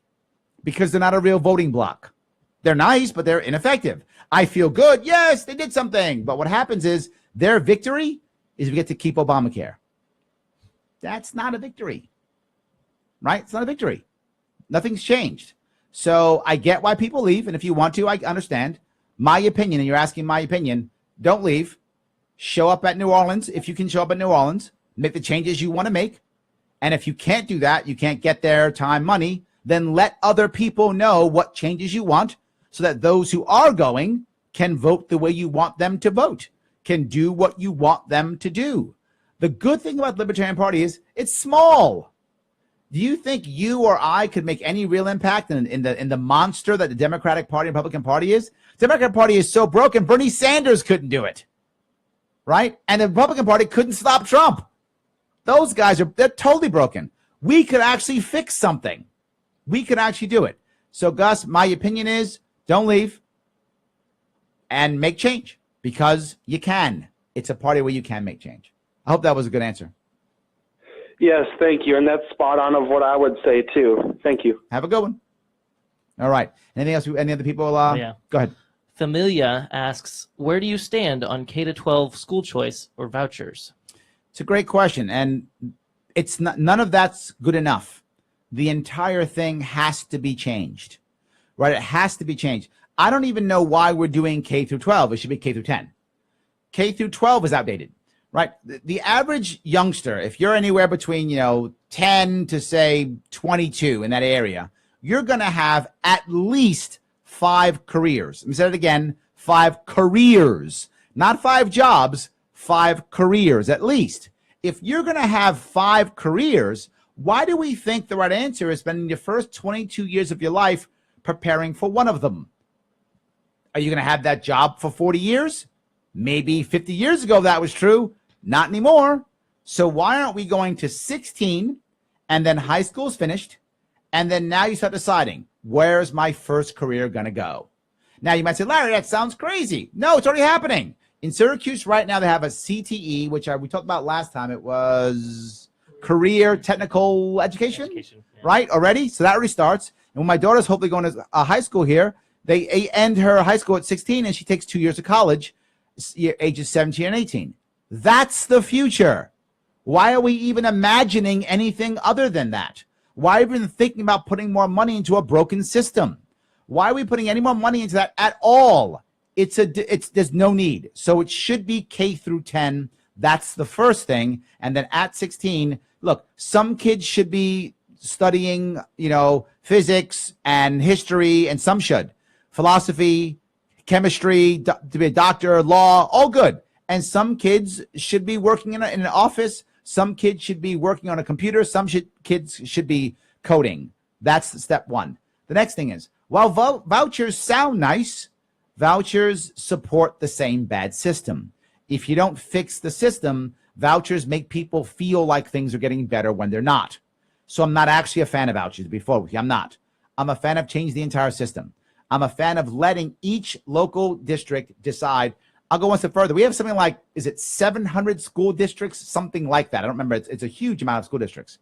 because they're not a real voting bloc. They're nice, but they're ineffective. I feel good. Yes, they did something. But what happens is their victory is we get to keep Obamacare. That's not a victory, right? It's not a victory. Nothing's changed. So I get why people leave. And if you want to, I understand. My opinion, and you're asking my opinion, don't leave. Show up at New Orleans. If you can show up at New Orleans, make the changes you want to make. And if you can't do that, you can't get there, time, money, then let other people know what changes you want so that those who are going can vote the way you want them to vote, can do what you want them to do. The good thing about the Libertarian Party is it's small. Do you think you or I could make any real impact in the monster that the Democratic Party and Republican Party is? The Democratic Party is so broken, Bernie Sanders couldn't do it, right? And the Republican Party couldn't stop Trump. Those guys they're totally broken. We could actually fix something. We could actually do it. So, Gus, my opinion is don't leave and make change because you can. It's a party where you can make change. I hope that was a good answer. Yes, thank you. And that's spot on of what I would say, too. Thank you. Have a good one. All right. Anything else? Any other people? Yeah. Go ahead. Familia asks, where do you stand on K-12 school choice or vouchers? It's a great question, and it's not, none of that's good enough. The entire thing has to be changed, right? It has to be changed. I don't even know why we're doing K through 12. It should be K through 10. K through 12 is outdated, right? The average youngster, if you're anywhere between 10 to say 22 in that area, you're going to have at least 5 careers. Let me say it again: 5 careers, not 5 jobs. 5 careers at least. If you're going to have 5 careers, why do we think the right answer is spending your first 22 years of your life preparing for one of them? Are you going to have that job for 40 years? Maybe 50 years ago that was true. Not anymore. So why aren't we going to 16 and then high school's finished and then now you start deciding, where's my first career going to go? Now you might say, Larry, that sounds crazy. No, it's already happening. In Syracuse right now, they have a CTE, which we talked about last time. It was Career Technical Education, right? Already? So that already starts. And when my daughter's hopefully going to high school here, they end her high school at 16, and she takes 2 years of college, ages 17 and 18. That's the future. Why are we even imagining anything other than that? Why are we even thinking about putting more money into a broken system? Why are we putting any more money into that at all? There's no need. So it should be K through 10. That's the first thing. And then at 16, look, some kids should be studying, physics and history, and some should. Philosophy, chemistry, to be a doctor, law, all good. And some kids should be working in an office. Some kids should be working on a computer. Some kids should be coding. That's step one. The next thing is, while vouchers sound nice, vouchers support the same bad system. If you don't fix the system, vouchers make people feel like things are getting better when they're not. So I'm not actually a fan of vouchers, to be forward with you. I'm not. I'm a fan of changing the entire system. I'm a fan of letting each local district decide. I'll go one step further. We have something like, is it 700 school districts? Something like that. I don't remember. It's a huge amount of school districts.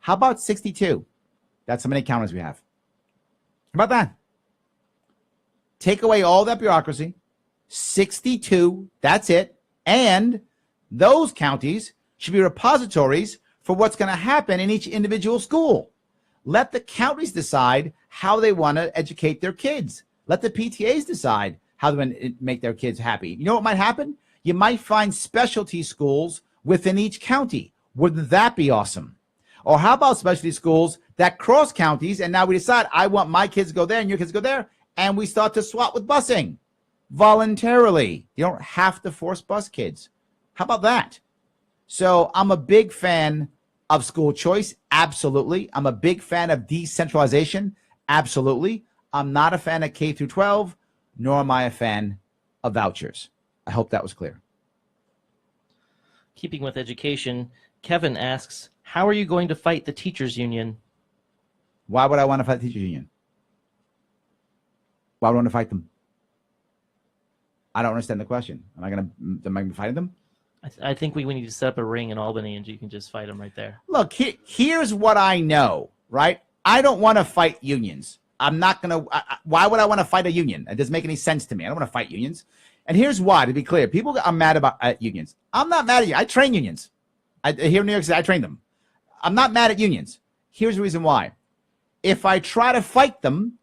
How about 62? That's how many counties we have. How about that? Take away all that bureaucracy. 62, that's it. And those counties should be repositories for what's going to happen in each individual school. Let the counties decide how they want to educate their kids. Let the PTAs decide how they want to make their kids happy. You know what might happen? You might find specialty schools within each county. Wouldn't that be awesome? Or how about specialty schools that cross counties, and now we decide, I want my kids to go there and your kids to go there, and we start to swap with busing voluntarily. You don't have to force bus kids. How about that? So I'm a big fan of school choice. Absolutely. I'm a big fan of decentralization. Absolutely. I'm not a fan of K through 12, nor am I a fan of vouchers. I hope that was clear. Keeping with education, Kevin asks, how are you going to fight the teachers union? Why would I want to fight the teachers union? Why would I want to fight them? I don't understand the question. Am I going to fight them? I think we need to set up a ring in Albany and you can just fight them right there. Look, here's what I know, right? I don't want to fight unions. I'm not going to. Why would I want to fight a union? It doesn't make any sense to me. I don't want to fight unions. And here's why, to be clear. People are mad about unions. I'm not mad at you. I train unions. Here in New York City, I train them. I'm not mad at unions. Here's the reason why. If I try to fight them,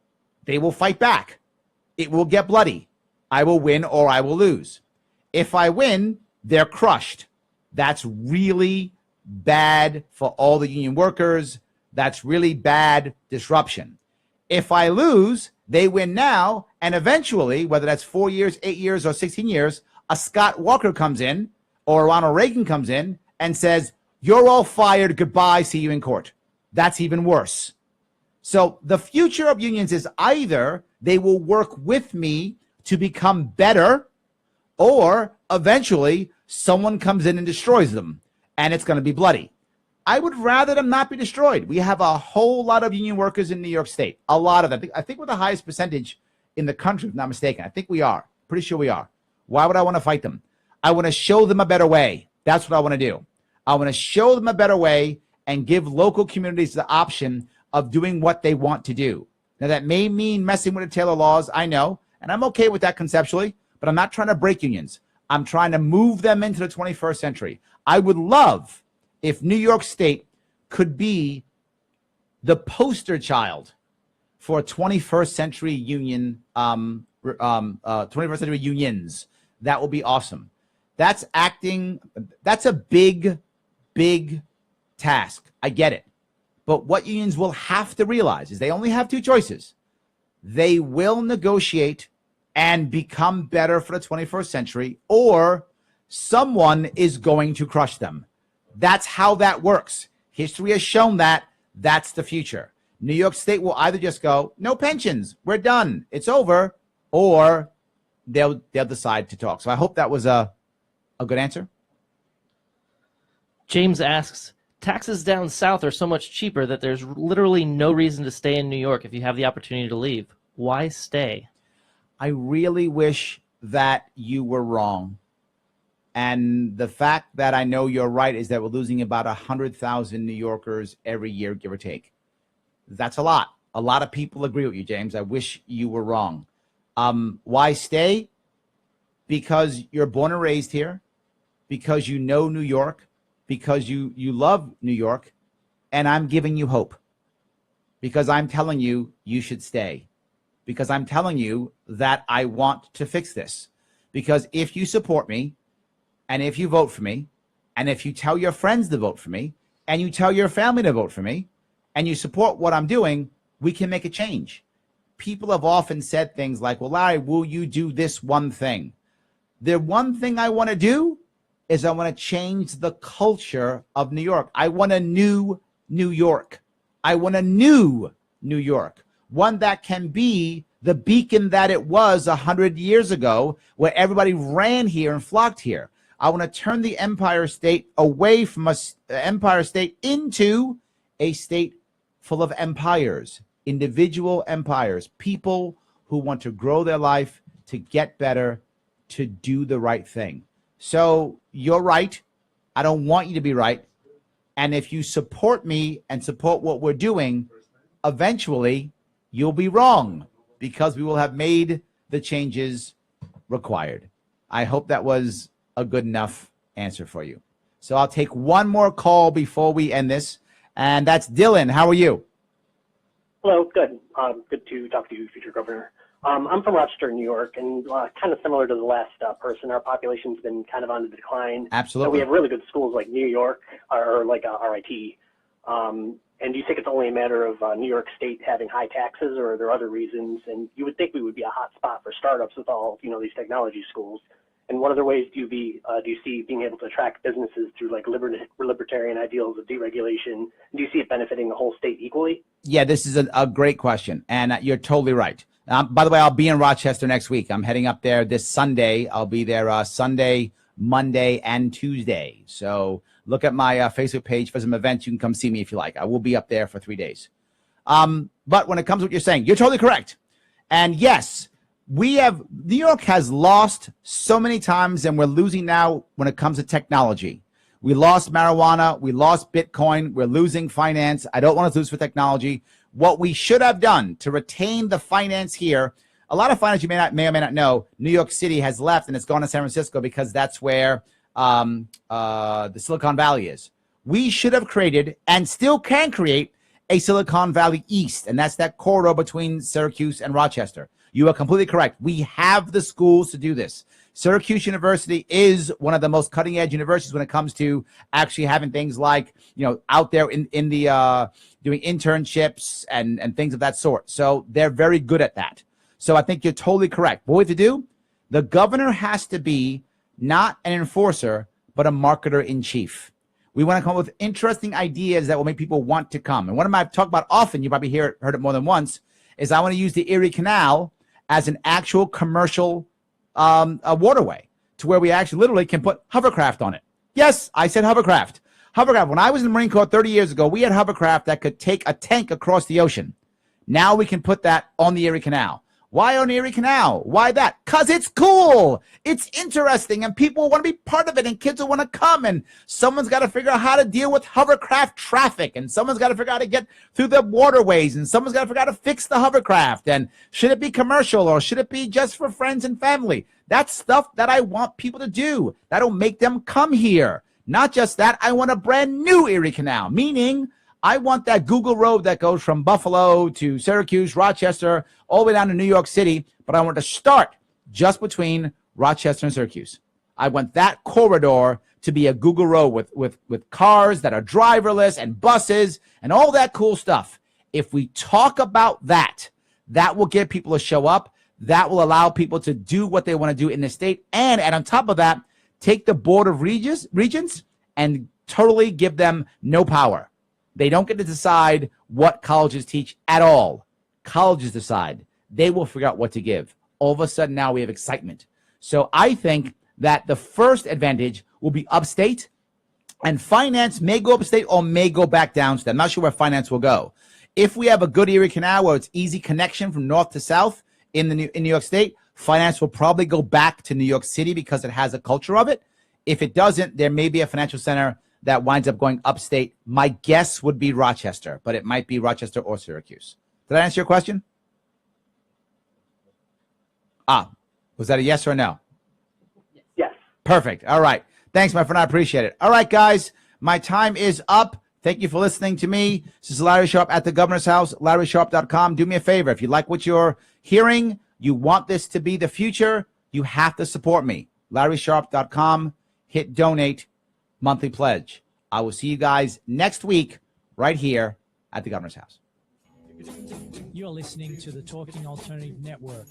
they will fight back. It will get bloody. I will win or I will lose. If I win, they're crushed. That's really bad for all the union workers. That's really bad disruption. If I lose, they win now, and eventually, whether that's 4 years, 8 years, or 16 years, a Scott Walker comes in or Ronald Reagan comes in and says, you're all fired, goodbye, see you in court. That's even worse. So the future of unions is either they will work with me to become better, or eventually someone comes in and destroys them, and it's going to be bloody. I would rather them not be destroyed. We have a whole lot of union workers in New York State, a lot of them. I think we're the highest percentage in the country, if not mistaken. I think we are. Pretty sure we are. Why would I want to fight them? I want to show them a better way. That's what I want to do. I want to show them a better way and give local communities the option of doing what they want to do. Now, that may mean messing with the Taylor laws, I know, and I'm okay with that conceptually, but I'm not trying to break unions. I'm trying to move them into the 21st century. I would love if New York State could be the poster child for 21st century union, 21st century unions. That will be awesome. That's a big task. I get it. But what unions will have to realize is they only have two choices. They will negotiate and become better for the 21st century, or someone is going to crush them. That's how that works. History has shown that. That's the future. New York State will either just go, no pensions, we're done, it's over, or they'll decide to talk. So I hope that was a good answer. James asks, taxes down south are so much cheaper that there's literally no reason to stay in New York if you have the opportunity to leave. Why stay? I really wish that you were wrong. And the fact that I know you're right is that we're losing about 100,000 New Yorkers every year, give or take. That's a lot. A lot of people agree with you, James. I wish you were wrong. Why stay? Because you're born and raised here, because you know New York, because you love New York, and I'm giving you hope. Because I'm telling you, you should stay. Because I'm telling you that I want to fix this. Because if you support me, and if you vote for me, and if you tell your friends to vote for me, and you tell your family to vote for me, and you support what I'm doing, we can make a change. people have often said things like, well, Larry, will you do this one thing? The one thing I want to do is I want to change the culture of New York. I want a new New York. I want a new New York, one that can be the beacon that it was 100 years ago, where everybody ran here and flocked here. I want to turn the Empire State away from a Empire State into a state full of empires, individual empires, people who want to grow their life, to get better, to do the right thing. So you're right. I don't want you to be right. And if you support me and support what we're doing, eventually you'll be wrong, because we will have made the changes required. I hope that was a good enough answer for you. So I'll take one more call before we end this, and that's Dylan. How are you? Hello, good. Good to talk to you, future governor. I'm from Rochester, New York, and kind of similar to the last person, our population's been kind of on the decline. Absolutely. So we have really good schools like New York, or like RIT. And do you think it's only a matter of New York State having high taxes, or are there other reasons? And you would think we would be a hot spot for startups with all, these technology schools. And what other ways do you see being able to attract businesses through like libertarian ideals of deregulation? Do you see it benefiting the whole state equally? Yeah, this is a great question, and you're totally right. By the way, I'll be in Rochester next week. I'm heading up there this Sunday. I'll be there Sunday, Monday, and Tuesday. So look at my Facebook page for some events. You can come see me if you like. I will be up there for 3 days. But when it comes to what you're saying, you're totally correct. And yes, New York has lost so many times, and we're losing now when it comes to technology. We lost marijuana. We lost Bitcoin. We're losing finance. I don't want to lose for technology. What we should have done to retain the finance here, a lot of finance you may or may not know, New York City has left and it's gone to San Francisco because that's where the Silicon Valley is. We should have created, and still can create, a Silicon Valley East, and that's that corridor between Syracuse and Rochester. You are completely correct. We have the schools to do this. Syracuse University is one of the most cutting edge universities when it comes to actually having things like, out there in the doing internships and things of that sort. So they're very good at that. So I think you're totally correct. What we have to do, the governor has to be not an enforcer, but a marketer in chief. We want to come up with interesting ideas that will make people want to come. And one of my talk about often, you probably heard it more than once, is I want to use the Erie Canal as an actual commercial a waterway, to where we actually literally can put hovercraft on it. Yes, I said hovercraft. Hovercraft. When I was in the Marine Corps 30 years ago, we had hovercraft that could take a tank across the ocean. Now we can put that on the Erie Canal. Why on the Erie Canal? Why that? Because it's cool. It's interesting, and people want to be part of it, and kids will want to come, and someone's got to figure out how to deal with hovercraft traffic, and someone's got to figure out how to get through the waterways, and someone's got to figure out how to fix the hovercraft, and should it be commercial or should it be just for friends and family? That's stuff that I want people to do. That'll make them come here. Not just that, I want a brand new Erie Canal, meaning I want that Google Road that goes from Buffalo to Syracuse, Rochester, all the way down to New York City, but I want to start just between Rochester and Syracuse. I want that corridor to be a Google Road with cars that are driverless and buses and all that cool stuff. If we talk about that, that will get people to show up. That will allow people to do what they want to do in the state. And on top of that, take the Board of Regents and totally give them no power. They don't get to decide what colleges teach at all. Colleges decide. They will figure out what to give. All of a sudden now we have excitement. So I think that the first advantage will be upstate, and finance may go upstate or may go back downstate. I'm not sure where finance will go. If we have a good Erie Canal where it's easy connection from north to south in New York State, finance will probably go back to New York City because it has a culture of it. If it doesn't, there may be a financial center that winds up going upstate. My guess would be Rochester, but it might be Rochester or Syracuse. Did I answer your question? Was that a yes or a no? Yes. Perfect. All right. Thanks, my friend. I appreciate it. All right, guys, my time is up. Thank you for listening to me. This is Larry Sharpe at the Governor's House, LarrySharpe.com. Do me a favor. If you like what you're hearing, you want this to be the future, you have to support me. LarrySharpe.com. Hit donate, monthly pledge. I will see you guys next week right here at the Governor's House. You're listening to the Talking Alternative Network.